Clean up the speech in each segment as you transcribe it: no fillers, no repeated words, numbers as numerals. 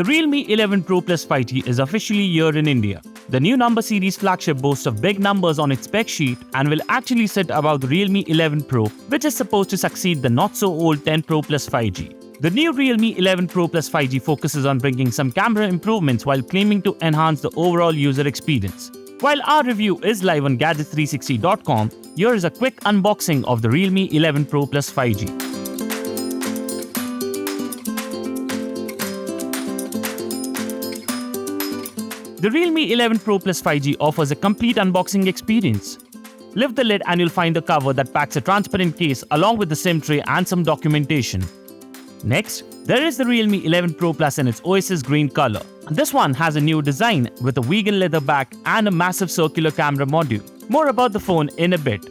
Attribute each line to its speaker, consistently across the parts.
Speaker 1: The Realme 11 Pro Plus 5G is officially here in India. The new number series flagship boasts of big numbers on its spec sheet and will actually sit above the Realme 11 Pro, which is supposed to succeed the not-so-old 10 Pro Plus 5G. The new Realme 11 Pro Plus 5G focuses on bringing some camera improvements while claiming to enhance the overall user experience. While our review is live on Gadget360.com, here is a quick unboxing of the Realme 11 Pro Plus 5G. The Realme 11 Pro Plus 5G offers a complete unboxing experience. Lift the lid and you'll find the cover that packs a transparent case along with the SIM tray and some documentation. Next, there is the Realme 11 Pro Plus in its Oasis green color. This one has a new design with a vegan leather back and a massive circular camera module. More about the phone in a bit.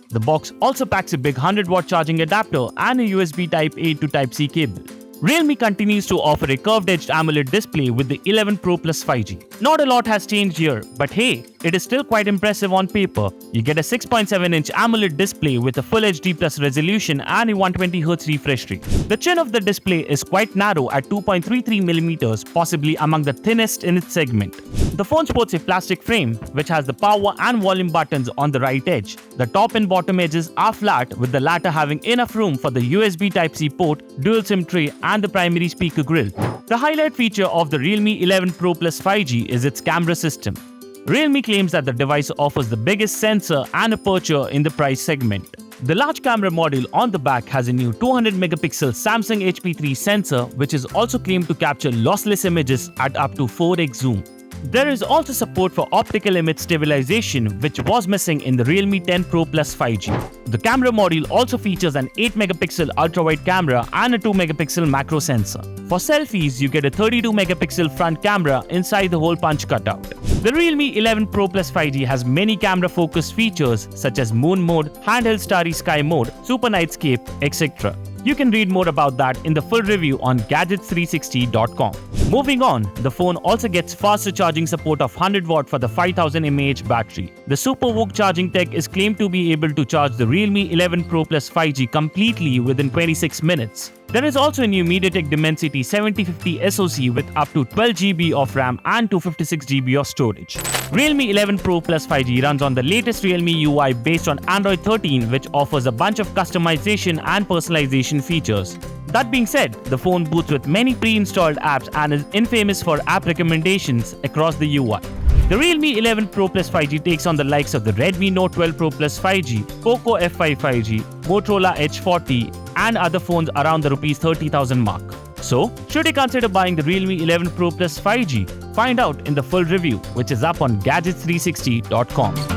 Speaker 1: The box also packs a big 100-watt charging adapter and a USB Type-A to Type-C cable. Realme continues to offer a curved-edged AMOLED display with the 11 Pro Plus 5G. Not a lot has changed here, but hey, it is still quite impressive on paper. You get a 6.7-inch AMOLED display with a Full HD Plus resolution and a 120Hz refresh rate. The chin of the display is quite narrow at 2.33mm, possibly among the thinnest in its segment. The phone sports a plastic frame, which has the power and volume buttons on the right edge. The top and bottom edges are flat, with the latter having enough room for the USB Type-C port, dual SIM tray, and the primary speaker grille. The highlight feature of the Realme 11 Pro Plus 5G is its camera system. Realme claims that the device offers the biggest sensor and aperture in the price segment. The large camera module on the back has a new 200-megapixel Samsung HP3 sensor, which is also claimed to capture lossless images at up to 4x zoom. There is also support for optical image stabilization, which was missing in the Realme 10 Pro Plus 5G. The camera module also features an 8-megapixel ultra-wide camera and a 2-megapixel macro sensor. For selfies, you get a 32-megapixel front camera inside the hole punch cutout. The Realme 11 Pro Plus 5G has many camera-focused features such as Moon Mode, Handheld Starry Sky Mode, Super Nightscape, etc. You can read more about that in the full review on Gadget360.com. Moving on, the phone also gets faster charging support of 100W for the 5000 mAh battery. The Super VOOC charging tech is claimed to be able to charge the Realme 11 Pro Plus 5G completely within 26 minutes. There is also a new MediaTek Dimensity 7050 SoC with up to 12GB of RAM and 256GB of storage. Realme 11 Pro Plus 5G runs on the latest Realme UI based on Android 13, which offers a bunch of customization and personalization features. That being said, the phone boots with many pre-installed apps and is infamous for app recommendations across the UI. The Realme 11 Pro Plus 5G takes on the likes of the Redmi Note 12 Pro Plus 5G, Poco F5 5G, Motorola H40 and other phones around the Rs 30,000 mark. So, should you consider buying the Realme 11 Pro Plus 5G? Find out in the full review, which is up on Gadget360.com.